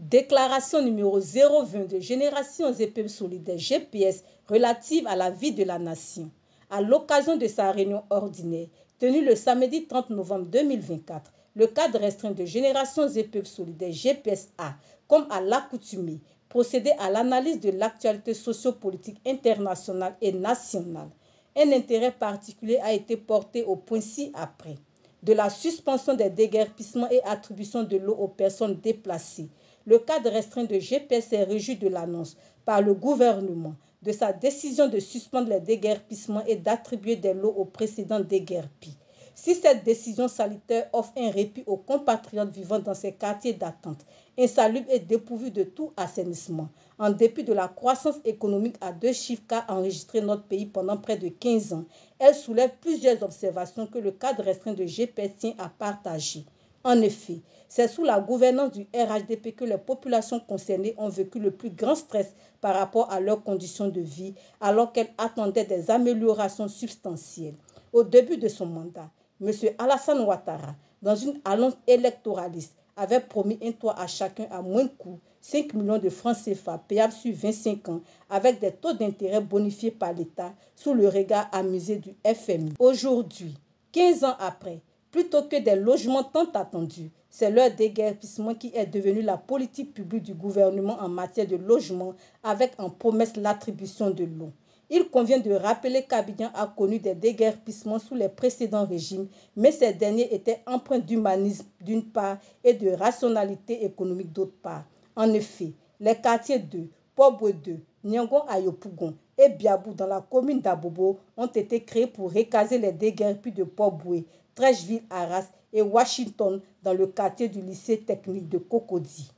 Déclaration numéro 020 de Générations et Peuples Solidaires GPS relative à la vie de la nation. À l'occasion de sa réunion ordinaire tenue le samedi 30 novembre 2024, le cadre restreint de Générations et Peuples Solidaires GPSA, comme à l'accoutumée, procédé à l'analyse de l'actualité sociopolitique internationale et nationale. Un intérêt particulier a été porté au point ci-après. De la suspension des déguerpissements et attribution de l'eau aux personnes déplacées. Le cadre restreint de GPS est réjoui de l'annonce par le gouvernement de sa décision de suspendre les déguerpissements et d'attribuer des lots aux précédents déguerpis. Si cette décision salutaire offre un répit aux compatriotes vivant dans ces quartiers d'attente, insalubres et dépourvus de tout assainissement, en dépit de la croissance économique à 2 chiffres qu'a enregistré notre pays pendant près de 15 ans, elle soulève plusieurs observations que le cadre restreint de GPS tient à partager. En effet, c'est sous la gouvernance du RHDP que les populations concernées ont vécu le plus grand stress par rapport à leurs conditions de vie, alors qu'elles attendaient des améliorations substantielles. Au début de son mandat, M. Alassane Ouattara, dans une annonce électoraliste, avait promis un toit à chacun à moins de coût, 5 millions de francs CFA payables sur 25 ans, avec des taux d'intérêt bonifiés par l'État sous le regard amusé du FMI. Aujourd'hui, 15 ans après, plutôt que des logements tant attendus, c'est leur déguerpissement qui est devenu la politique publique du gouvernement en matière de logement, avec en promesse l'attribution de l'eau. Il convient de rappeler qu'Abidjan a connu des déguerpissements sous les précédents régimes, mais ces derniers étaient empreints d'humanisme d'une part et de rationalité économique d'autre part. En effet, les quartiers de Pobwe 2, Nyangon Ayopougon et Biabou dans la commune d'Abobo ont été créés pour recaser les déguerpis de Pobwe, Trècheville-Arras et Washington dans le quartier du lycée technique de Cocody.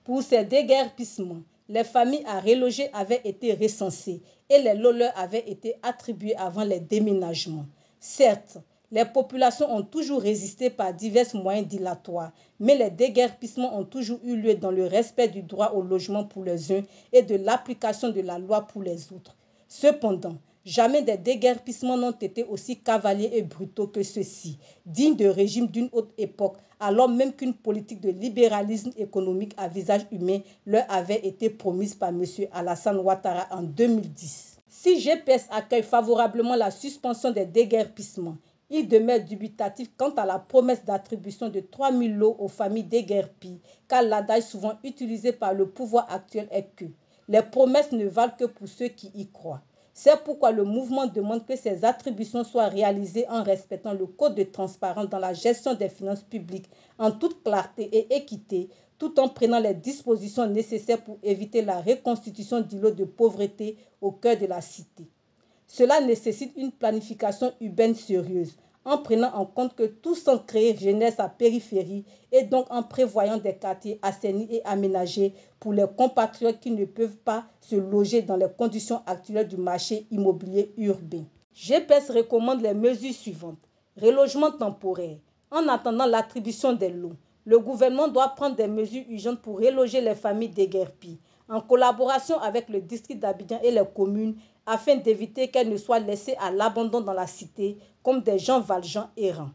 Pour ces déguerpissements, les familles à reloger avaient été recensées et les lots leur avaient été attribués avant les déménagements. Certes, les populations ont toujours résisté par divers moyens dilatoires, mais les déguerpissements ont toujours eu lieu dans le respect du droit au logement pour les uns et de l'application de la loi pour les autres. Cependant, jamais des déguerpissements n'ont été aussi cavaliers et brutaux que ceux-ci, dignes de régimes d'une autre époque, alors même qu'une politique de libéralisme économique à visage humain leur avait été promise par M. Alassane Ouattara en 2010. Si GPS accueille favorablement la suspension des déguerpissements, il demeure dubitatif quant à la promesse d'attribution de 3 000 lots aux familles déguerpies, car l'adage souvent utilisé par le pouvoir actuel est que les promesses ne valent que pour ceux qui y croient. C'est pourquoi le mouvement demande que ces attributions soient réalisées en respectant le code de transparence dans la gestion des finances publiques en toute clarté et équité, tout en prenant les dispositions nécessaires pour éviter la reconstitution d'îlots de pauvreté au cœur de la cité. Cela nécessite une planification urbaine sérieuse, en prenant en compte que tout sans créer jeunesse à périphérie et donc en prévoyant des quartiers assainis et aménagés pour les compatriotes qui ne peuvent pas se loger dans les conditions actuelles du marché immobilier urbain. GPS recommande les mesures suivantes. Relogement temporaire. En attendant l'attribution des lots, le gouvernement doit prendre des mesures urgentes pour reloger les familles déguerpies, en collaboration avec le district d'Abidjan et les communes, afin d'éviter qu'elles ne soient laissées à l'abandon dans la cité comme des gens valjean errants.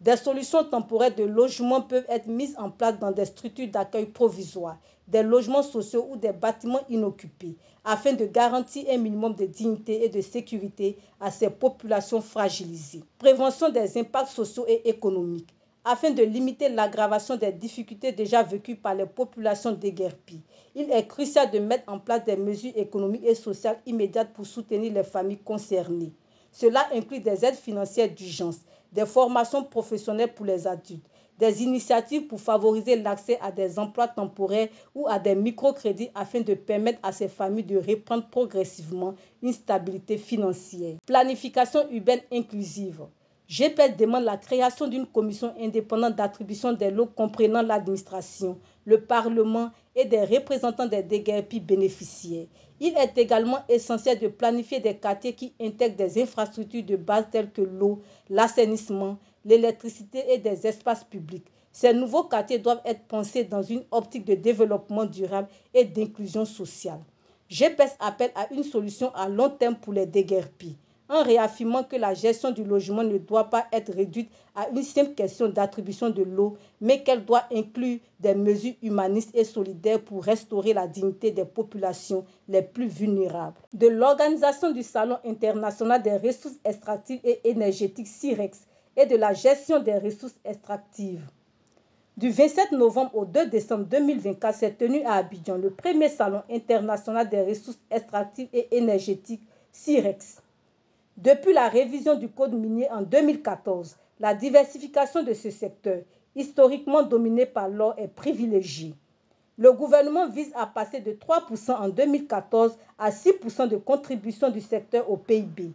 Des solutions temporaires de logement peuvent être mises en place dans des structures d'accueil provisoires, des logements sociaux ou des bâtiments inoccupés, afin de garantir un minimum de dignité et de sécurité à ces populations fragilisées. Prévention des impacts sociaux et économiques. Afin de limiter l'aggravation des difficultés déjà vécues par les populations déguerpies, il est crucial de mettre en place des mesures économiques et sociales immédiates pour soutenir les familles concernées. Cela inclut des aides financières d'urgence, des formations professionnelles pour les adultes, des initiatives pour favoriser l'accès à des emplois temporaires ou à des microcrédits afin de permettre à ces familles de reprendre progressivement une stabilité financière. Planification urbaine inclusive. GPS demande la création d'une commission indépendante d'attribution des lots comprenant l'administration, le Parlement et des représentants des déguerpis bénéficiaires. Il est également essentiel de planifier des quartiers qui intègrent des infrastructures de base telles que l'eau, l'assainissement, l'électricité et des espaces publics. Ces nouveaux quartiers doivent être pensés dans une optique de développement durable et d'inclusion sociale. GPS appelle à une solution à long terme pour les déguerpis, en réaffirmant que la gestion du logement ne doit pas être réduite à une simple question d'attribution de l'eau, mais qu'elle doit inclure des mesures humanistes et solidaires pour restaurer la dignité des populations les plus vulnérables. De l'organisation du Salon international des ressources extractives et énergétiques CIREX et de la gestion des ressources extractives. Du 27 novembre au 2 décembre 2024 s'est tenu à Abidjan le premier Salon international des ressources extractives et énergétiques CIREX. Depuis la révision du Code minier en 2014, la diversification de ce secteur, historiquement dominé par l'or, est privilégiée. Le gouvernement vise à passer de 3% en 2014 à 6% de contribution du secteur au PIB.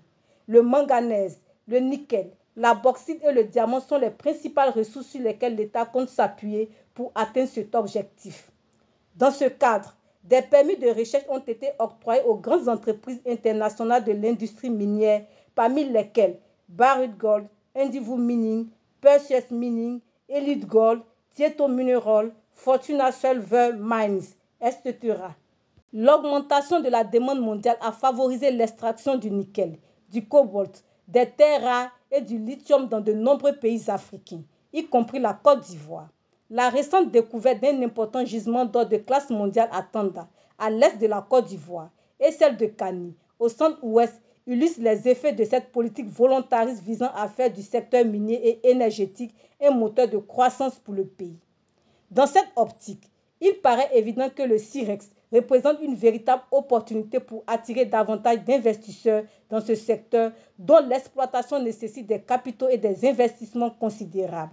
Le manganèse, le nickel, la bauxite et le diamant sont les principales ressources sur lesquelles l'État compte s'appuyer pour atteindre cet objectif. Dans ce cadre, des permis de recherche ont été octroyés aux grandes entreprises internationales de l'industrie minière, parmi lesquelles Barrick Gold, Endeavour Mining, Perseus Mining, Elite Gold, Tieto Mineral, Fortuna Silver Mines, etc. L'augmentation de la demande mondiale a favorisé l'extraction du nickel, du cobalt, des terres rares et du lithium dans de nombreux pays africains, y compris la Côte d'Ivoire. La récente découverte d'un important gisement d'or de classe mondiale à Tanda, à l'est de la Côte d'Ivoire, et celle de Kani, au centre-ouest, illustrent les effets de cette politique volontariste visant à faire du secteur minier et énergétique un moteur de croissance pour le pays. Dans cette optique, il paraît évident que le CIREX représente une véritable opportunité pour attirer davantage d'investisseurs dans ce secteur dont l'exploitation nécessite des capitaux et des investissements considérables.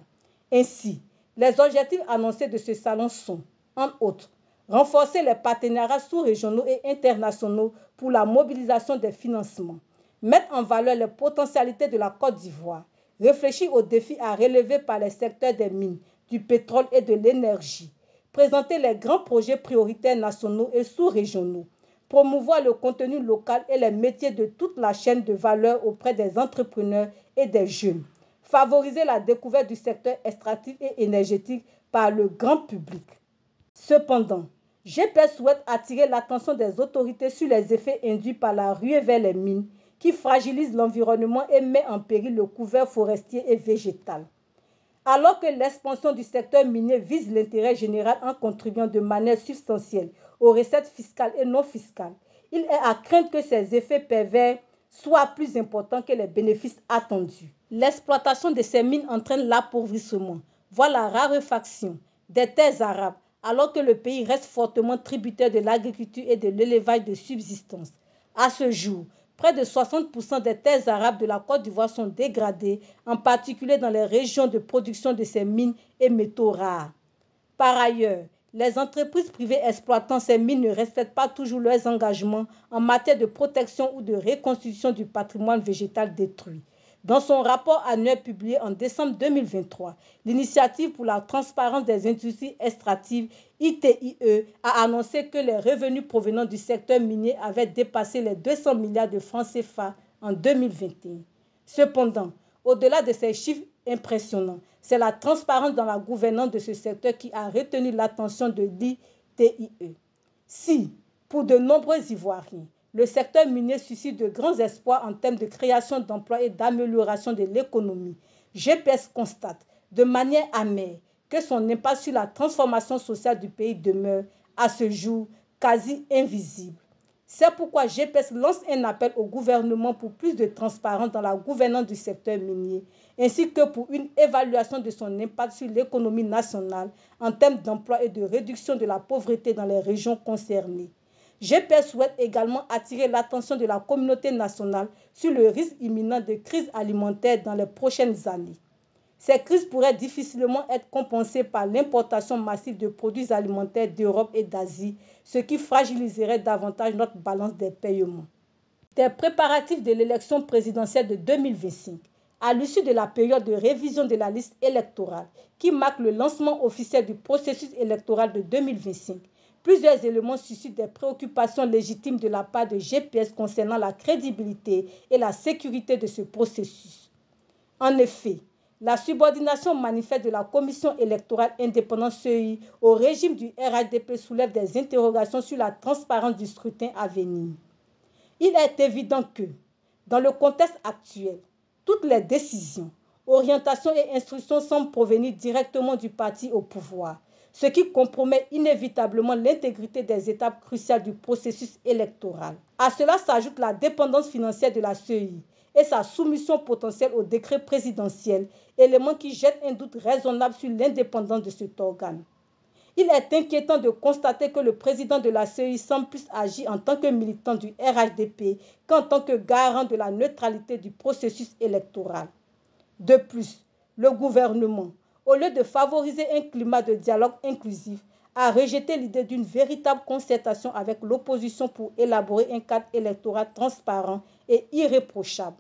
Ainsi, les objectifs annoncés de ce salon sont, entre autres, renforcer les partenariats sous-régionaux et internationaux pour la mobilisation des financements, mettre en valeur les potentialités de la Côte d'Ivoire, réfléchir aux défis à relever par les secteurs des mines, du pétrole et de l'énergie, présenter les grands projets prioritaires nationaux et sous-régionaux, promouvoir le contenu local et les métiers de toute la chaîne de valeur auprès des entrepreneurs et des jeunes, favoriser la découverte du secteur extractif et énergétique par le grand public. Cependant, GPS souhaite attirer l'attention des autorités sur les effets induits par la ruée vers les mines qui fragilisent l'environnement et met en péril le couvert forestier et végétal. Alors que l'expansion du secteur minier vise l'intérêt général en contribuant de manière substantielle aux recettes fiscales et non fiscales, il est à craindre que ces effets pervers soient plus importants que les bénéfices attendus. L'exploitation de ces mines entraîne l'appauvrissement, voire la raréfaction des terres arables, alors que le pays reste fortement tributaire de l'agriculture et de l'élevage de subsistance. À ce jour, près de 60% des terres arables de la Côte d'Ivoire sont dégradées, en particulier dans les régions de production de ces mines et métaux rares. Par ailleurs, les entreprises privées exploitant ces mines ne respectent pas toujours leurs engagements en matière de protection ou de reconstitution du patrimoine végétal détruit. Dans son rapport annuel publié en décembre 2023, l'Initiative pour la transparence des industries extractives, ITIE, a annoncé que les revenus provenant du secteur minier avaient dépassé les 200 milliards de francs CFA en 2021. Cependant, au-delà de ces chiffres impressionnants, c'est la transparence dans la gouvernance de ce secteur qui a retenu l'attention de l'ITIE. Si, pour de nombreux Ivoiriens, le secteur minier suscite de grands espoirs en termes de création d'emplois et d'amélioration de l'économie, GPS constate de manière amère que son impact sur la transformation sociale du pays demeure, à ce jour, quasi invisible. C'est pourquoi GPS lance un appel au gouvernement pour plus de transparence dans la gouvernance du secteur minier, ainsi que pour une évaluation de son impact sur l'économie nationale en termes d'emploi et de réduction de la pauvreté dans les régions concernées. GPS souhaite également attirer l'attention de la communauté nationale sur le risque imminent de crise alimentaire dans les prochaines années. Ces crises pourraient difficilement être compensées par l'importation massive de produits alimentaires d'Europe et d'Asie, ce qui fragiliserait davantage notre balance des paiements. Des préparatifs de l'élection présidentielle de 2025, à l'issue de la période de révision de la liste électorale qui marque le lancement officiel du processus électoral de 2025, plusieurs éléments suscitent des préoccupations légitimes de la part de GPS concernant la crédibilité et la sécurité de ce processus. En effet, La subordination manifeste de la Commission électorale indépendante CEI au régime du RHDP soulève des interrogations sur la transparence du scrutin à venir. Il est évident que, dans le contexte actuel, toutes les décisions, orientations et instructions semblent provenir directement du parti au pouvoir, ce qui compromet inévitablement l'intégrité des étapes cruciales du processus électoral. À cela s'ajoute la dépendance financière de la CEI et sa soumission potentielle au décret présidentiel, élément qui jette un doute raisonnable sur l'indépendance de cet organe. Il est inquiétant de constater que le président de la CEI semble plus agir en tant que militant du RHDP qu'en tant que garant de la neutralité du processus électoral. De plus, le gouvernement, au lieu de favoriser un climat de dialogue inclusif, a rejeté l'idée d'une véritable concertation avec l'opposition pour élaborer un cadre électoral transparent et irréprochable.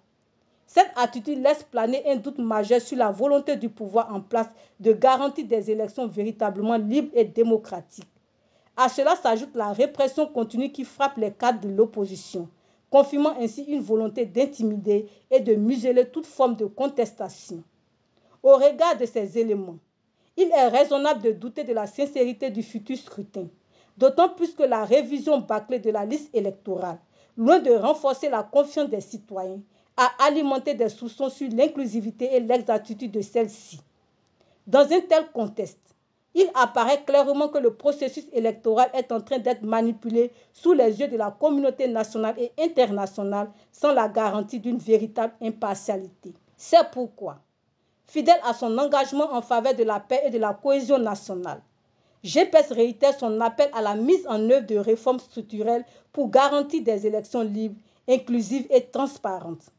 Cette attitude laisse planer un doute majeur sur la volonté du pouvoir en place de garantir des élections véritablement libres et démocratiques. À cela s'ajoute la répression continue qui frappe les cadres de l'opposition, confirmant ainsi une volonté d'intimider et de museler toute forme de contestation. Au regard de ces éléments, il est raisonnable de douter de la sincérité du futur scrutin, d'autant plus que la révision bâclée de la liste électorale, loin de renforcer la confiance des citoyens, a alimenté des soupçons sur l'inclusivité et l'exactitude de celle-ci. Dans un tel contexte, il apparaît clairement que le processus électoral est en train d'être manipulé sous les yeux de la communauté nationale et internationale sans la garantie d'une véritable impartialité. C'est pourquoi, fidèle à son engagement en faveur de la paix et de la cohésion nationale, GPS réitère son appel à la mise en œuvre de réformes structurelles pour garantir des élections libres, inclusives et transparentes.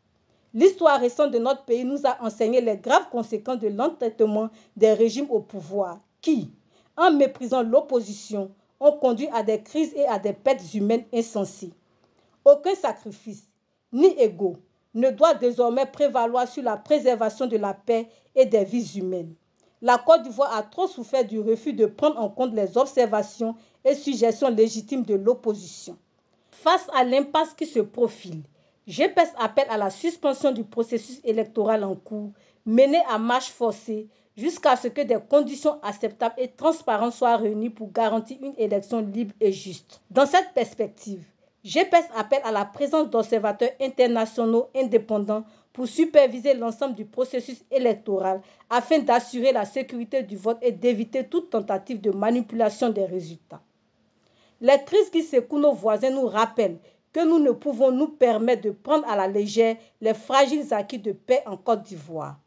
L'histoire récente de notre pays nous a enseigné les graves conséquences de l'entêtement des régimes au pouvoir qui, en méprisant l'opposition, ont conduit à des crises et à des pertes humaines insensées. Aucun sacrifice, ni ego, ne doit désormais prévaloir sur la préservation de la paix et des vies humaines. La Côte d'Ivoire a trop souffert du refus de prendre en compte les observations et suggestions légitimes de l'opposition. Face à l'impasse qui se profile, GPS appelle à la suspension du processus électoral en cours, mené à marche forcée, jusqu'à ce que des conditions acceptables et transparentes soient réunies pour garantir une élection libre et juste. Dans cette perspective, GPS appelle à la présence d'observateurs internationaux indépendants pour superviser l'ensemble du processus électoral afin d'assurer la sécurité du vote et d'éviter toute tentative de manipulation des résultats. Les crises qui secouent nos voisins nous rappellent que nous ne pouvons nous permettre de prendre à la légère les fragiles acquis de paix en Côte d'Ivoire.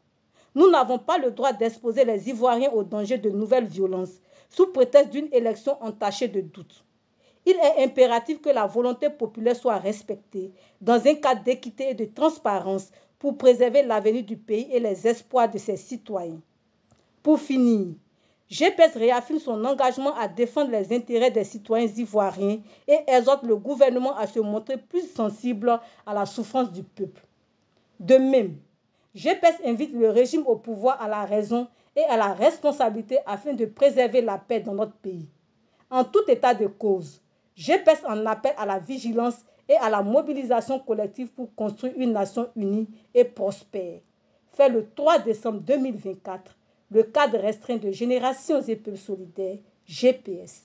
Nous n'avons pas le droit d'exposer les Ivoiriens au danger de nouvelles violences, sous prétexte d'une élection entachée de doutes. Il est impératif que la volonté populaire soit respectée, dans un cadre d'équité et de transparence, pour préserver l'avenir du pays et les espoirs de ses citoyens. Pour finir, GPS réaffirme son engagement à défendre les intérêts des citoyens ivoiriens et exhorte le gouvernement à se montrer plus sensible à la souffrance du peuple. De même, GPS invite le régime au pouvoir à la raison et à la responsabilité afin de préserver la paix dans notre pays. En tout état de cause, GPS en appelle à la vigilance et à la mobilisation collective pour construire une nation unie et prospère. Fait le 3 décembre 2024, le cadre restreint de Générations et Peuples solidaires, GPS.